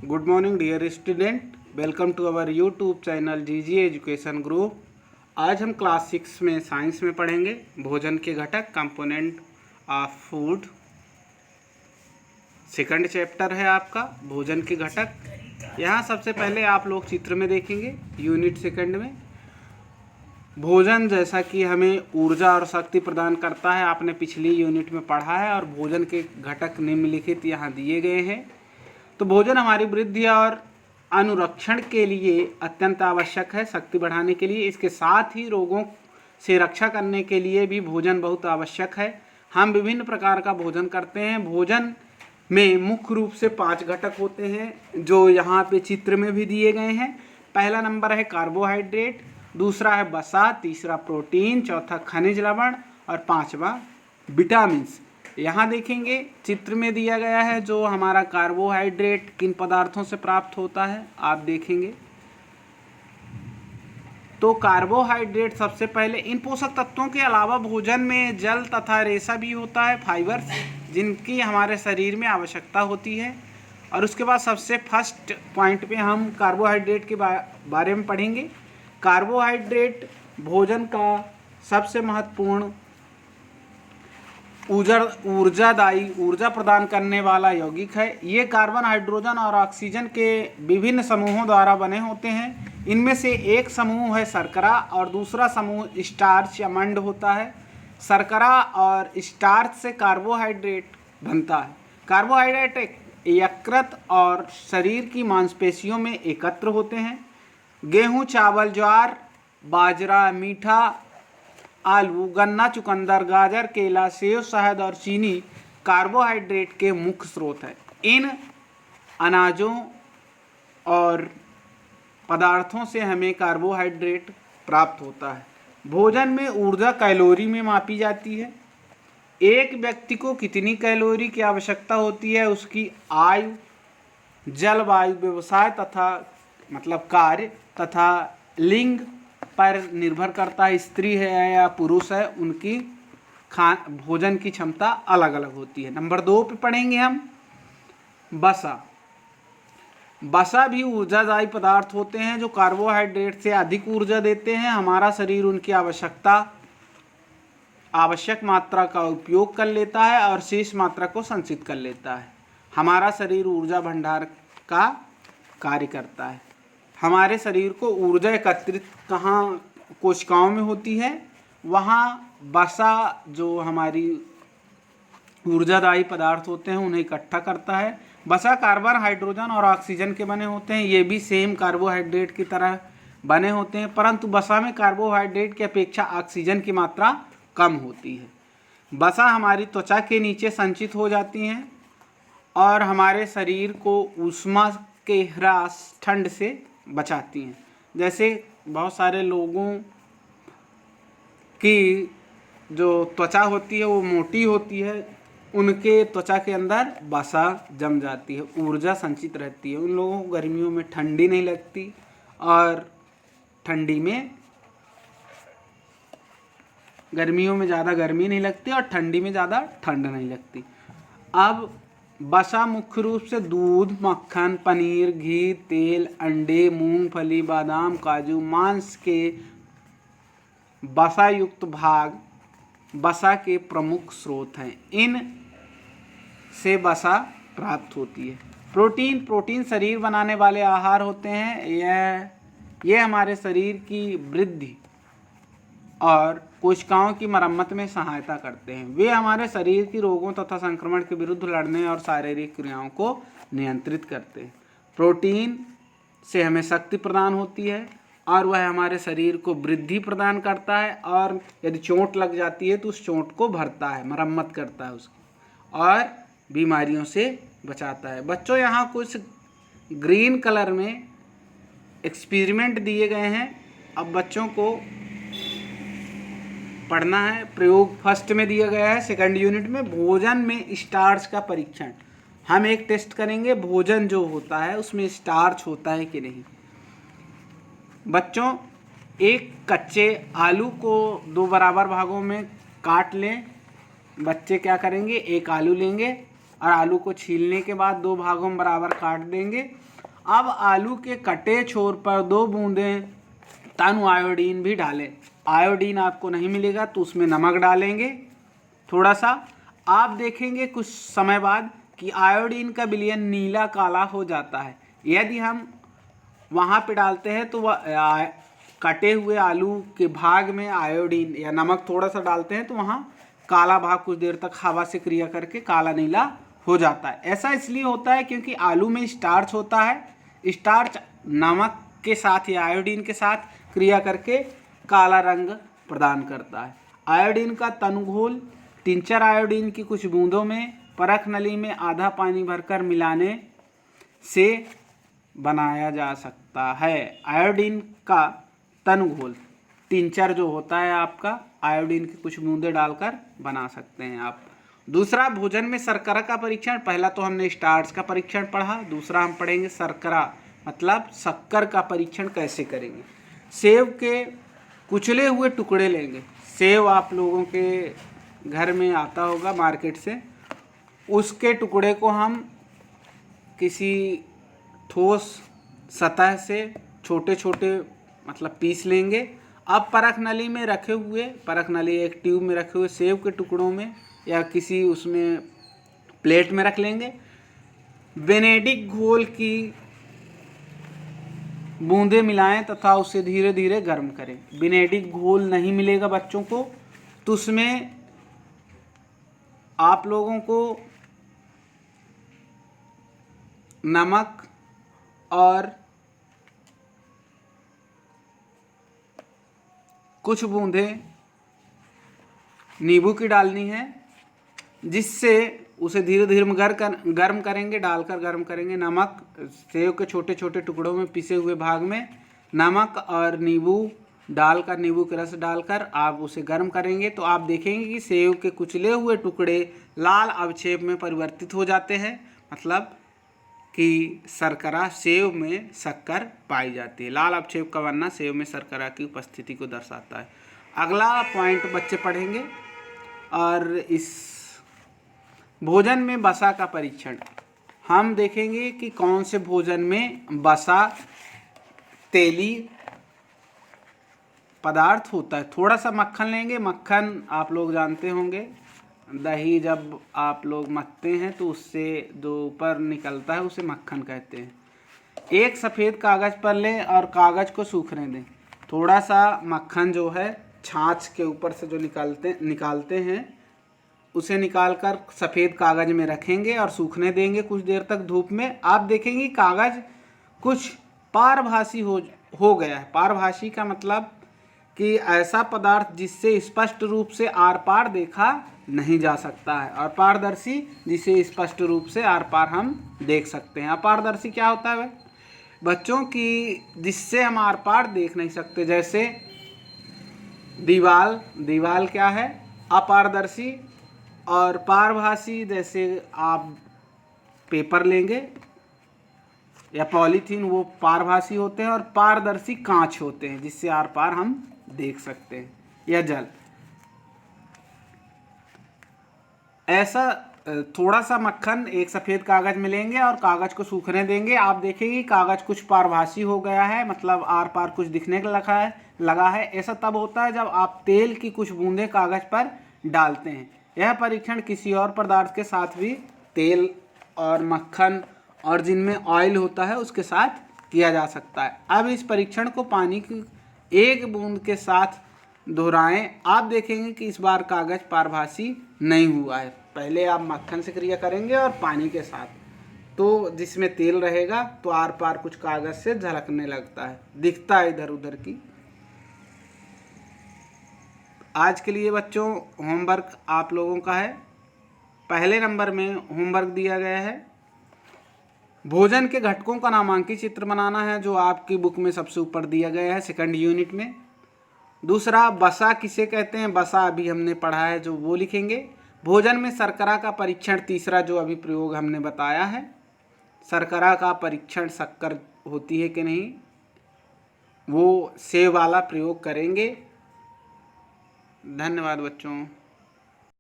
Good morning dear student, welcome to our YouTube channel GG education group. आज हम class 6 में science में पढ़ेंगे भोजन के घटक component of food. Second chapter है आपका भोजन के घटक। यहाँ सबसे पहले आप लोग चित्र में देखेंगे यूनिट सेकंड में भोजन जैसा कि हमें ऊर्जा और शक्ति प्रदान करता है, आपने पिछली यूनिट में पढ़ा है। और भोजन के घटक निम्नलिखित यहाँ दिए गए हैं। तो भोजन हमारी वृद्धि और अनुरक्षण के लिए अत्यंत आवश्यक है, शक्ति बढ़ाने के लिए। इसके साथ ही रोगों से रक्षा करने के लिए भी भोजन बहुत आवश्यक है। हम विभिन्न प्रकार का भोजन करते हैं। भोजन में मुख्य रूप से 5 घटक होते हैं जो यहाँ पे चित्र में भी दिए गए हैं। पहला नंबर है कार्बोहाइड्रेट, दूसरा है वसा, तीसरा प्रोटीन, चौथा खनिज लवण और पांचवा विटामिन्स। यहाँ देखेंगे चित्र में दिया गया है जो हमारा कार्बोहाइड्रेट किन पदार्थों से प्राप्त होता है, आप देखेंगे तो कार्बोहाइड्रेट सबसे पहले इन पोषक तत्वों के अलावा भोजन में जल तथा रेशा भी होता है, फाइबर्स, जिनकी हमारे शरीर में आवश्यकता होती है। और उसके बाद सबसे फर्स्ट पॉइंट पे हम कार्बोहाइड्रेट के बारे में पढ़ेंगे। कार्बोहाइड्रेट भोजन का सबसे महत्वपूर्ण ऊर्जा प्रदान करने वाला यौगिक है। ये कार्बन, हाइड्रोजन और ऑक्सीजन के विभिन्न समूहों द्वारा बने होते हैं। इनमें से एक समूह है शर्करा और दूसरा समूह स्टार्च या मंड होता है। शर्करा और स्टार्च से कार्बोहाइड्रेट बनता है। कार्बोहाइड्रेट यकृत और शरीर की मांसपेशियों में एकत्र होते हैं। गेहूँ, चावल, ज्वार, बाजरा, मीठा, आलू, गन्ना, चुकंदर, गाजर, केला, सेब, शहद और चीनी कार्बोहाइड्रेट के मुख्य स्रोत हैं। इन अनाजों और पदार्थों से हमें कार्बोहाइड्रेट प्राप्त होता है। भोजन में ऊर्जा कैलोरी में मापी जाती है। एक व्यक्ति को कितनी कैलोरी की आवश्यकता होती है उसकी आयु, जलवायु, व्यवसाय तथा कार्य तथा लिंग पर निर्भर करता है। स्त्री है या पुरुष है, उनकी भोजन की क्षमता अलग अलग होती है। नंबर 2 पे पढ़ेंगे हम वसा। वसा भी ऊर्जादायी पदार्थ होते हैं जो कार्बोहाइड्रेट से अधिक ऊर्जा देते हैं। हमारा शरीर उनकी आवश्यक मात्रा का उपयोग कर लेता है और शेष मात्रा को संचित कर लेता है। हमारा शरीर ऊर्जा भंडार का कार्य करता है। हमारे शरीर को ऊर्जा एकत्रित कहाँ कोशिकाओं में होती है, वहाँ वसा जो हमारी ऊर्जादायी पदार्थ होते हैं उन्हें इकट्ठा करता है। वसा कार्बन, हाइड्रोजन और ऑक्सीजन के बने होते हैं। ये भी सेम कार्बोहाइड्रेट की तरह बने होते हैं, परंतु वसा में कार्बोहाइड्रेट की अपेक्षा ऑक्सीजन की मात्रा कम होती है। वसा हमारी त्वचा के नीचे संचित हो जाती हैं और हमारे शरीर को ऊष्मा के ह्रास, ठंड से बचाती हैं। जैसे बहुत सारे लोगों की जो त्वचा होती है वो मोटी होती है, उनके त्वचा के अंदर वसा जम जाती है, ऊर्जा संचित रहती है। उन लोगों को गर्मियों में ठंडी नहीं लगती और गर्मियों में ज़्यादा गर्मी नहीं लगती और ठंडी में ज़्यादा ठंड नहीं लगती। अब वसा मुख्य रूप से दूध, मक्खन, पनीर, घी, तेल, अंडे, मूंगफली, बादाम, काजू, मांस के वसा युक्त भाग वसा के प्रमुख स्रोत हैं। इन से वसा प्राप्त होती है। प्रोटीन शरीर बनाने वाले आहार होते हैं। ये हमारे शरीर की वृद्धि और कोशिकाओं की मरम्मत में सहायता करते हैं। वे हमारे शरीर की रोगों तथा संक्रमण के विरुद्ध लड़ने और शारीरिक क्रियाओं को नियंत्रित करते हैं। प्रोटीन से हमें शक्ति प्रदान होती है और वह हमारे शरीर को वृद्धि प्रदान करता है और यदि चोट लग जाती है तो उस चोट को भरता है, मरम्मत करता है उसकी और बीमारियों से बचाता है। बच्चों, यहाँ कुछ ग्रीन कलर में एक्सपेरिमेंट दिए गए हैं। अब बच्चों को पढ़ना है। प्रयोग फर्स्ट में दिया गया है, सेकंड यूनिट में भोजन में स्टार्च का परीक्षण। हम एक टेस्ट करेंगे भोजन जो होता है उसमें स्टार्च होता है कि नहीं। बच्चों, एक कच्चे आलू को 2 बराबर भागों में काट लें। बच्चे क्या करेंगे, एक आलू लेंगे और आलू को छीलने के बाद 2 भागों में बराबर काट देंगे। अब आलू के कटे छोर पर 2 बूंदें तनु आयोडीन भी डालें। आयोडीन आपको नहीं मिलेगा तो उसमें नमक डालेंगे थोड़ा सा। आप देखेंगे कुछ समय बाद कि आयोडीन का विलयन नीला काला हो जाता है। यदि हम वहाँ पे डालते हैं तो वह कटे हुए आलू के भाग में आयोडीन या नमक थोड़ा सा डालते हैं तो वहाँ काला भाग कुछ देर तक हवा से क्रिया करके काला नीला हो जाता है। ऐसा इसलिए होता है क्योंकि आलू में स्टार्च होता है। स्टार्च नमक के साथ या आयोडीन के साथ क्रिया करके काला रंग प्रदान करता है। आयोडीन का तनुघोल टिंचर आयोडीन की कुछ बूंदों में परख नली में आधा पानी भरकर मिलाने से बनाया जा सकता है। आयोडीन का तनुघोल टिंचर जो होता है आपका आयोडीन की कुछ बूंदें डालकर बना सकते हैं आप। दूसरा, भोजन में शर्करा का परीक्षण। पहला तो हमने स्टार्च का परीक्षण पढ़ा, दूसरा हम पढ़ेंगे शर्करा मतलब शक्कर का परीक्षण कैसे करेंगे। सेब के कुचले हुए टुकड़े लेंगे। सेब आप लोगों के घर में आता होगा मार्केट से, उसके टुकड़े को हम किसी ठोस सतह से छोटे छोटे मतलब पीस लेंगे। अब परख नली में रखे हुए, परख नली एक ट्यूब में रखे हुए सेब के टुकड़ों में या किसी उसमें प्लेट में रख लेंगे। बेनेडिक्ट घोल की बूंदें मिलाएं तथा उसे धीरे धीरे गर्म करें। बेनेडिक्ट घोल नहीं मिलेगा बच्चों को तो उसमें आप लोगों को नमक और कुछ बूंदें नींबू की डालनी है, जिससे उसे धीरे धीरे गर्म करेंगे, डालकर गर्म करेंगे। नमक, सेब के छोटे छोटे टुकड़ों में पिसे हुए भाग में नमक और नींबू डालकर, नींबू के रस डालकर आप उसे गर्म करेंगे तो आप देखेंगे कि सेब के कुचले हुए टुकड़े लाल अवक्षेप में परिवर्तित हो जाते हैं। मतलब कि शर्करा, सेब में शक्कर पाई जाती है। लाल अवक्षेप का बनना सेब में शर्करा की उपस्थिति को दर्शाता है। अगला पॉइंट बच्चे पढ़ेंगे और इस भोजन में वसा का परीक्षण हम देखेंगे कि कौन से भोजन में वसा तेली पदार्थ होता है। थोड़ा सा मक्खन लेंगे। मक्खन आप लोग जानते होंगे, दही जब आप लोग मथते हैं तो उससे जो ऊपर निकलता है उसे मक्खन कहते हैं। एक सफ़ेद कागज़ पर लें और कागज़ को सूखने दें। थोड़ा सा मक्खन जो है छाछ के ऊपर से जो निकालते हैं उसे निकालकर सफ़ेद कागज़ में रखेंगे और सूखने देंगे कुछ देर तक धूप में। आप देखेंगे कागज़ कुछ पारभासी हो गया है। पारभासी का मतलब कि ऐसा पदार्थ जिससे स्पष्ट रूप से आर पार देखा नहीं जा सकता है, और पारदर्शी जिसे स्पष्ट रूप से आर पार हम देख सकते हैं। अपारदर्शी क्या होता है बच्चों की, जिससे हम आर पार देख नहीं सकते, जैसे दीवाल क्या है अपारदर्शी, और पारभासी जैसे आप पेपर लेंगे या पॉलीथीन, वो पारभासी होते हैं, और पारदर्शी कांच होते हैं जिससे आर पार हम देख सकते हैं, या जल। ऐसा थोड़ा सा मक्खन एक सफ़ेद कागज़ में लेंगे और कागज़ को सूखने देंगे। आप देखेंगे कागज़ कुछ पारभासी हो गया है, मतलब आर पार कुछ दिखने लगा है। ऐसा तब होता है जब आप तेल की कुछ बूंदें कागज़ पर डालते हैं। यह परीक्षण किसी और पदार्थ के साथ भी, तेल और मक्खन और जिनमें ऑयल होता है उसके साथ किया जा सकता है। अब इस परीक्षण को पानी की एक बूंद के साथ दोहराएं। आप देखेंगे कि इस बार कागज़ पारभासी नहीं हुआ है। पहले आप मक्खन से क्रिया करेंगे और पानी के साथ, तो जिसमें तेल रहेगा तो आर पार कुछ कागज़ से झलकने लगता है, दिखता है इधर उधर की। आज के लिए बच्चों होमवर्क आप लोगों का है। पहले नंबर में होमवर्क दिया गया है भोजन के घटकों का नामांकित चित्र बनाना है, जो आपकी बुक में सबसे ऊपर दिया गया है सेकंड यूनिट में। दूसरा, वसा किसे कहते हैं, वसा अभी हमने पढ़ा है जो वो लिखेंगे। भोजन में शर्करा का परीक्षण, तीसरा जो अभी प्रयोग हमने बताया है, शर्करा का परीक्षण शक्कर होती है कि नहीं, वो सेब वाला प्रयोग करेंगे। धन्यवाद बच्चों।